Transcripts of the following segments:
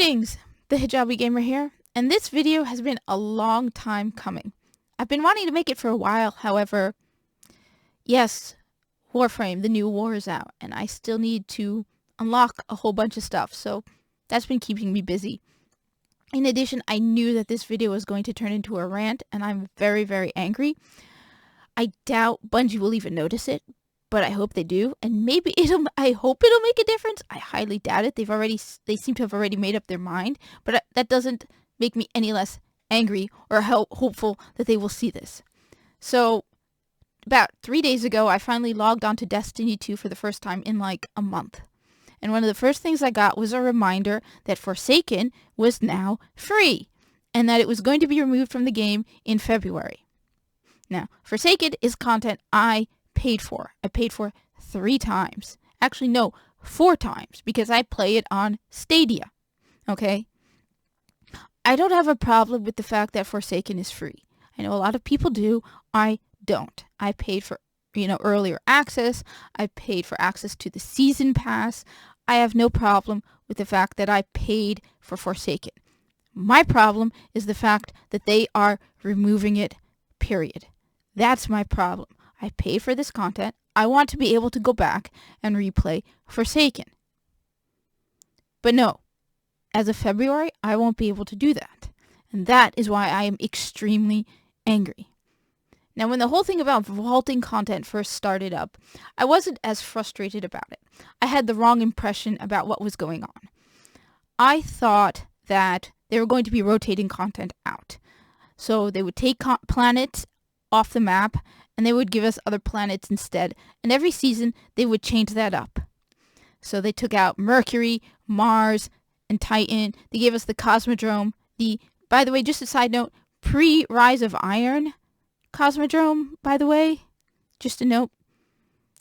Greetings, the Hijabi Gamer here, and this video has been a long time coming. I've been wanting to make it for a while, however, yes, Warframe, the new war is out, and I still need to unlock a whole bunch of stuff, so that's been keeping me busy. In addition, I knew that this video was going to turn into a rant, and I'm very, very angry. I doubt Bungie will even notice it, but I hope they do, and maybe I hope it'll make a difference. I highly doubt it. They seem to have already made up their mind, but that doesn't make me any less angry or hopeful that they will see this. So, about 3 days ago, I finally logged on to Destiny 2 for the first time in like a month. And one of the first things I got was a reminder that Forsaken was now free, and that it was going to be removed from the game in February. Now, Forsaken is content I paid for. I paid for 3 times. Actually, no, 4 times, because I play it on Stadia. Okay? I don't have a problem with the fact that Forsaken is free. I know a lot of people do. I don't. I paid for, earlier access. I paid for access to the season pass. I have no problem with the fact that I paid for Forsaken. My problem is the fact that they are removing it, period. That's my problem. I paid for this content. I want to be able to go back and replay Forsaken. But no, as of February, I won't be able to do that. And that is why I am extremely angry. Now, when the whole thing about vaulting content first started up, I wasn't as frustrated about it. I had the wrong impression about what was going on. I thought that they were going to be rotating content out. So they would take planets off the map, and they would give us other planets instead. And every season, they would change that up. So they took out Mercury, Mars, and Titan. They gave us the Cosmodrome. By the way, just a side note, pre-Rise of Iron Cosmodrome, by the way. Just a note.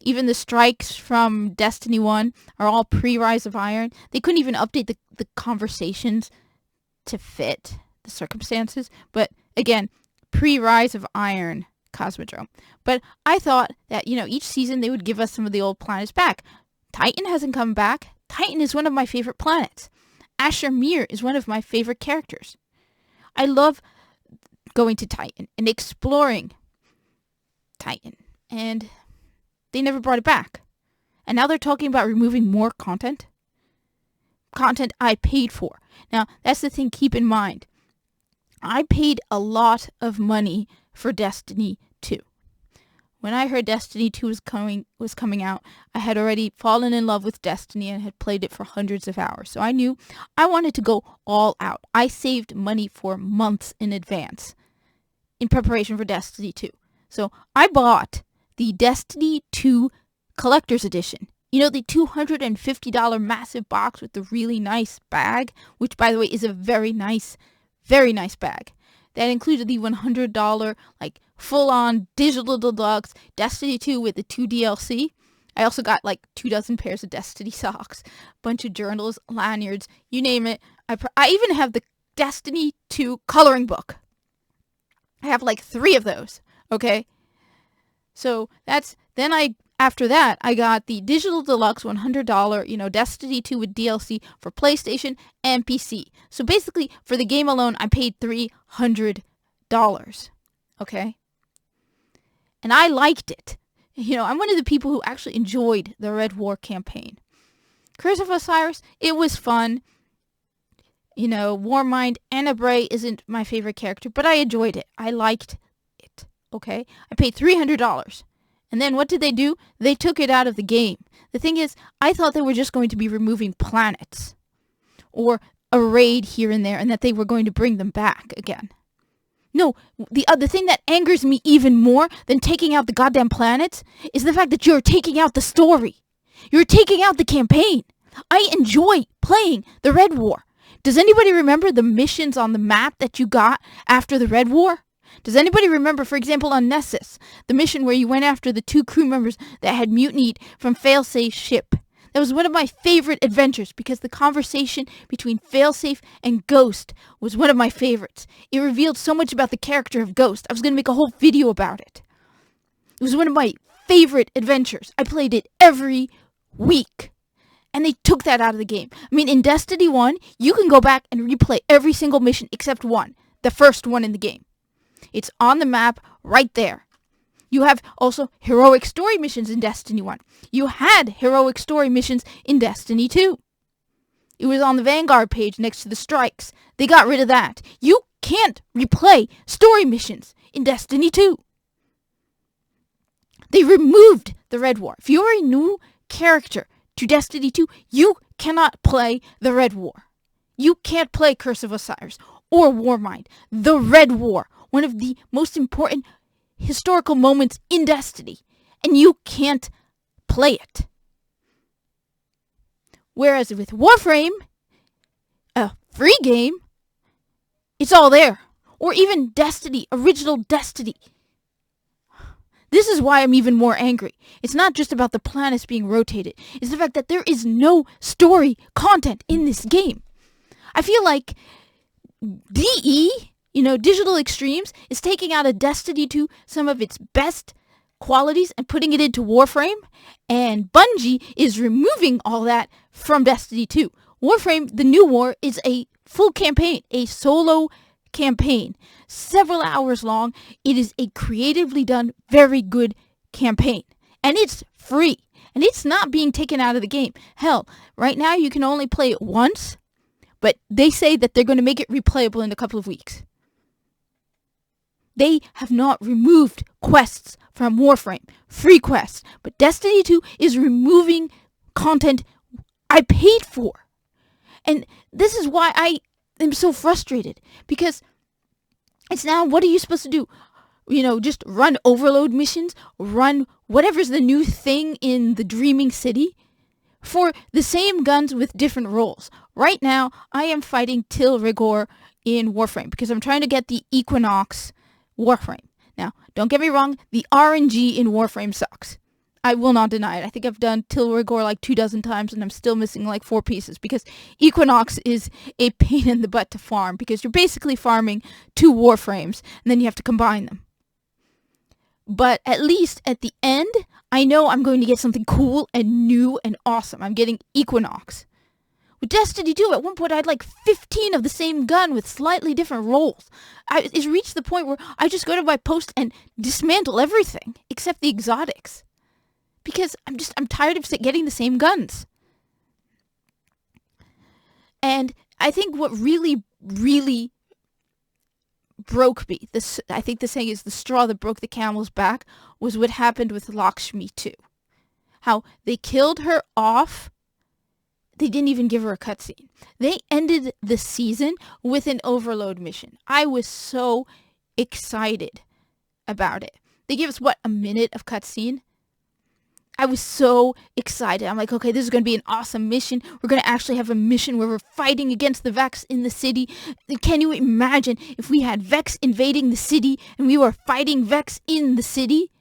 Even the strikes from Destiny 1 are all pre-Rise of Iron. They couldn't even update the conversations to fit the circumstances. But again, pre-Rise of Iron Cosmodrome. But I thought that, each season they would give us some of the old planets back. Titan hasn't come back. Titan is one of my favorite planets. Asher Mir is one of my favorite characters. I love going to Titan and exploring Titan. And they never brought it back. And now they're talking about removing more content. Content I paid for. Now, that's the thing, keep in mind. I paid a lot of money for Destiny 2. When I heard Destiny 2 was coming out, I had already fallen in love with Destiny and had played it for hundreds of hours. So I knew I wanted to go all out. I saved money for months in advance in preparation for Destiny 2. So I bought the Destiny 2 Collector's Edition. The $250 massive box with the really nice bag, which, by the way, is a very nice bag. That included the $100, full-on digital deluxe Destiny 2 with the 2 DLC. I also got, 24 pairs of Destiny socks, bunch of journals, lanyards, you name it. I even have the Destiny 2 coloring book. I have, 3 of those, okay? So, after that, I got the digital deluxe $100, Destiny 2 with DLC for PlayStation and PC. So basically, for the game alone, I paid $300. Okay? And I liked it. I'm one of the people who actually enjoyed the Red War campaign. Curse of Osiris, it was fun. Warmind, Anna Bray isn't my favorite character, but I enjoyed it. I liked it. Okay? I paid $300. And then what did they do? They took it out of the game. The thing is, I thought they were just going to be removing planets. Or a raid here and there, and that they were going to bring them back again. No, the other thing that angers me even more than taking out the goddamn planets is the fact that you're taking out the story. You're taking out the campaign. I enjoy playing the Red War. Does anybody remember the missions on the map that you got after the Red War? Does anybody remember, for example, on Nessus, the mission where you went after the 2 crew members that had mutinied from Failsafe's ship? That was one of my favorite adventures because the conversation between Failsafe and Ghost was one of my favorites. It revealed so much about the character of Ghost. I was going to make a whole video about it. It was one of my favorite adventures. I played it every week. And they took that out of the game. I mean, in Destiny 1, you can go back and replay every single mission except one. The first one in the game. It's on the map right there. You have also heroic story missions in Destiny 1. You had heroic story missions in Destiny 2. It was on the Vanguard page next to the strikes. They got rid of that. You can't replay story missions in Destiny 2. They removed the Red War. If you're a new character to Destiny 2, you cannot play the Red War. You can't play Curse of Osiris or Warmind. The Red War, one of the most important historical moments in Destiny, and you can't play it. Whereas with Warframe, a free game, it's all there. Or even Destiny, original Destiny. This is why I'm even more angry. It's not just about the planets being rotated. It's the fact that there is no story content in this game. I feel like DE, Digital Extremes, is taking out of Destiny 2 some of its best qualities and putting it into Warframe, and Bungie is removing all that from Destiny 2. Warframe, the new war, is a full campaign, a solo campaign, several hours long. It is a creatively done, very good campaign, and it's free, and it's not being taken out of the game. Hell, right now you can only play it once, but they say that they're going to make it replayable in a couple of weeks. They have not removed quests from Warframe, free quests, but Destiny 2 is removing content I paid for. And this is why I am so frustrated, because it's now, what are you supposed to do? Just run overload missions, run whatever's the new thing in the Dreaming City for the same guns with different roles. Right now, I am fighting Til Rigor in Warframe because I'm trying to get the Equinox Warframe. Now, don't get me wrong, the RNG in Warframe sucks. I will not deny it. I think I've done Til Rigor like 24 times and I'm still missing like 4 pieces because Equinox is a pain in the butt to farm because you're basically farming 2 Warframes and then you have to combine them. But at least at the end, I know I'm going to get something cool and new and awesome. I'm getting Equinox. With Destiny 2, at one point I had like 15 of the same gun with slightly different roles. It's reached the point where I just go to my post and dismantle everything except the exotics. Because I'm tired of getting the same guns. And I think what really, really broke me, I think the saying is the straw that broke the camel's back, was what happened with Lakshmi 2. How they killed her off. They didn't even give her a cutscene. They ended the season with an overload mission. I was so excited about it. They gave us, a minute of cutscene? I was so excited. I'm like, okay, this is going to be an awesome mission. We're going to actually have a mission where we're fighting against the Vex in the city. Can you imagine if we had Vex invading the city and we were fighting Vex in the city?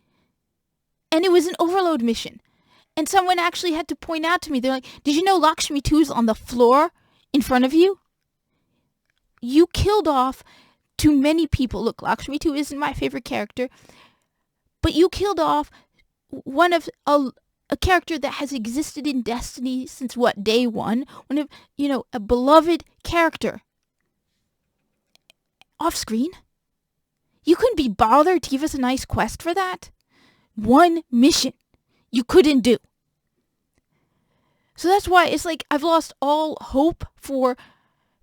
And it was an overload mission. And someone actually had to point out to me, they're like, did you know Lakshmi 2 is on the floor in front of you? You killed off too many people. Look, Lakshmi 2 isn't my favorite character, but you killed off one of a character that has existed in Destiny since day one. One of, a beloved character. Off screen? You couldn't be bothered to give us a nice quest for that? One mission you couldn't do. So that's why it's like I've lost all hope for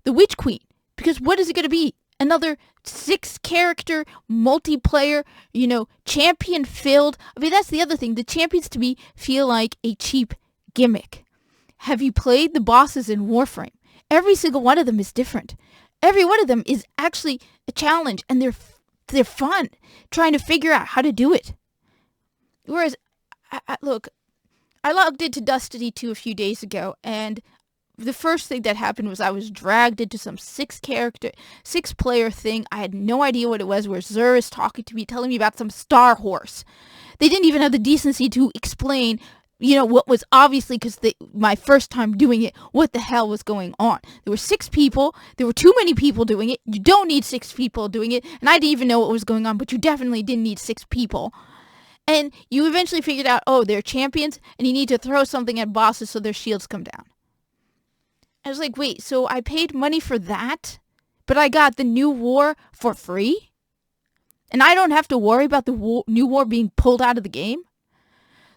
the Witch Queen. Because what is it going to be? Another 6-character multiplayer, champion filled. I mean, that's the other thing. The champions to me feel like a cheap gimmick. Have you played the bosses in Warframe? Every single one of them is different. Every one of them is actually a challenge, and they're fun. Trying to figure out how to do it. Whereas, look, I logged into Destiny 2 a few days ago, and the first thing that happened was I was dragged into some 6-player thing. I had no idea what it was, where Xur is talking to me, telling me about some Star Horse. They didn't even have the decency to explain, what was obviously, because my first time doing it, what the hell was going on. There were 6 people. There were too many people doing it. You don't need 6 people doing it. And I didn't even know what was going on, but you definitely didn't need 6 people. And you eventually figured out, oh, they're champions, and you need to throw something at bosses so their shields come down. I was like, wait, so I paid money for that, but I got the new war for free? And I don't have to worry about the new war being pulled out of the game?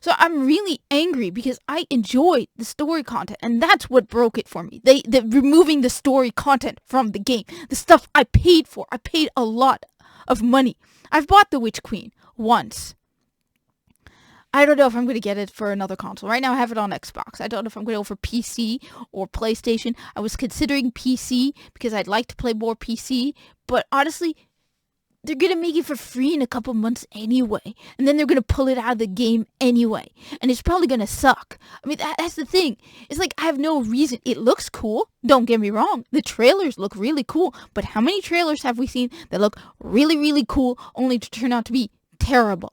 So I'm really angry because I enjoyed the story content, and that's what broke it for me. They removing the story content from the game. The stuff I paid for. I paid a lot of money. I've bought the Witch Queen once. I don't know if I'm going to get it for another console. Right now I have it on Xbox. I don't know if I'm going to go for PC or PlayStation. I was considering PC because I'd like to play more PC, but honestly, they're going to make it for free in a couple months anyway. And then they're going to pull it out of the game anyway. And it's probably going to suck. I mean, that's the thing. It's like I have no reason. It looks cool. Don't get me wrong. The trailers look really cool. But how many trailers have we seen that look really, really cool only to turn out to be terrible?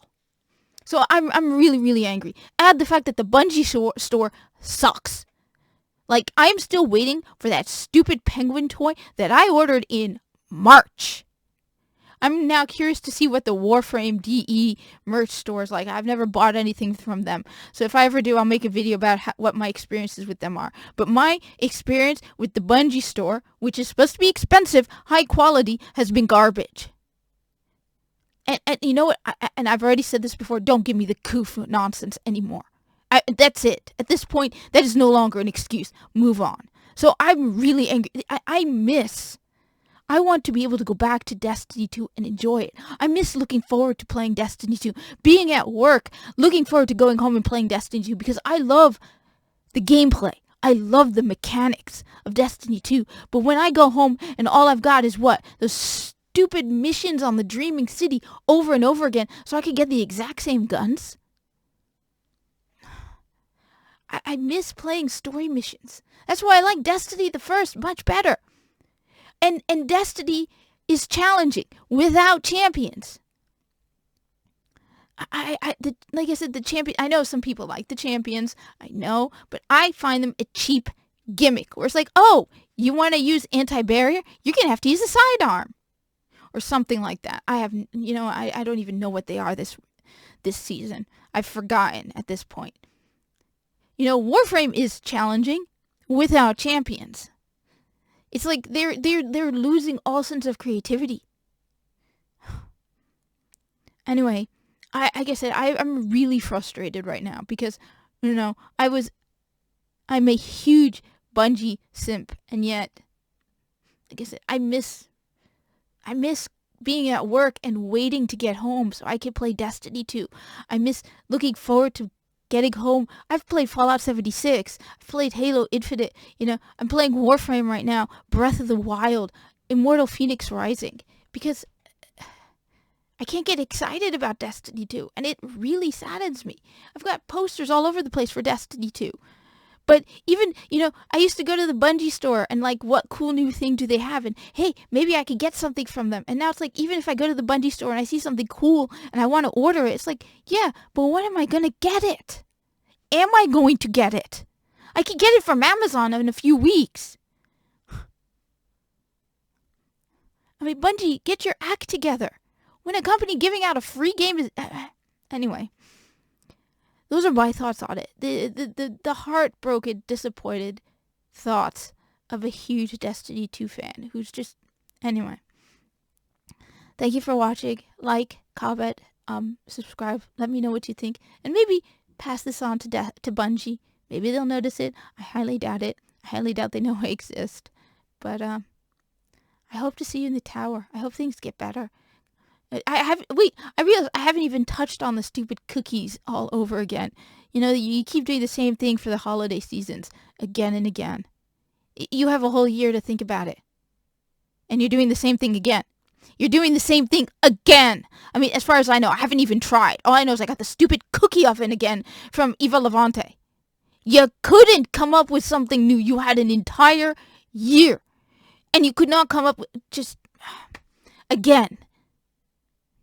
So I'm really, really angry. Add the fact that the Bungie store sucks. Like, I'm still waiting for that stupid penguin toy that I ordered in March. I'm now curious to see what the Warframe DE merch store is like. I've never bought anything from them. So if I ever do, I'll make a video about what my experiences with them are. But my experience with the Bungie store, which is supposed to be expensive, high quality, has been garbage. And you know what? And I've already said this before, don't give me the Kufu nonsense anymore. That's it. At this point, that is no longer an excuse. Move on. So I'm really angry. I want to be able to go back to Destiny 2 and enjoy it. I miss looking forward to playing Destiny 2. Being at work, looking forward to going home and playing Destiny 2 because I love the gameplay. I love the mechanics of Destiny 2. But when I go home and all I've got is what? Those stupid missions on the Dreaming City over and over again so I could get the exact same guns? I miss playing story missions. That's why I like Destiny the First much better. And Destiny is challenging without champions. Like I said, the champion. I know some people like the champions. I know, but I find them a cheap gimmick. Where it's like, oh, you want to use anti-barrier? You're gonna have to use a sidearm, or something like that. I don't even know what they are this season. I've forgotten at this point. Warframe is challenging without champions. It's like they're losing all sense of creativity. Anyway, like I said, I'm really frustrated right now because, I'm a huge Bungie simp, and yet, like I said, I miss being at work and waiting to get home so I could play Destiny 2. I miss looking forward to getting home. I've played Fallout 76. I've played Halo Infinite. I'm playing Warframe right now. Breath of the Wild. Immortal Phoenix Rising. Because I can't get excited about Destiny 2. And it really saddens me. I've got posters all over the place for Destiny 2. But even, I used to go to the Bungie store and like, what cool new thing do they have? And hey, maybe I could get something from them. And now it's like, even if I go to the Bungie store and I see something cool and I want to order it, it's like, yeah, but when am I going to get it? Am I going to get it? I could get it from Amazon in a few weeks. I mean, Bungie, get your act together. When a company giving out a free game is... Anyway. Those are my thoughts on it. The heartbroken, disappointed thoughts of a huge Destiny 2 fan who's just... Anyway. Thank you for watching. Like, comment, subscribe. Let me know what you think. And maybe pass this on to Bungie. Maybe they'll notice it. I highly doubt it. I highly doubt they know I exist. But I hope to see you in the tower. I hope things get better. I realized I haven't even touched on the stupid cookies all over again. You keep doing the same thing for the holiday seasons again and again. You have a whole year to think about it. And you're doing the same thing again. You're doing the same thing again. I mean, as far as I know, I haven't even tried. All I know is I got the stupid cookie oven again from Eva Levante. You couldn't come up with something new. You had an entire year. And you could not come up with just... Again.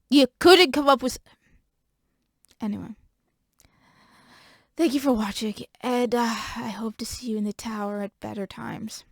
You couldn't come up with... Anyway. Thank you for watching. And I hope to see you in the tower at better times.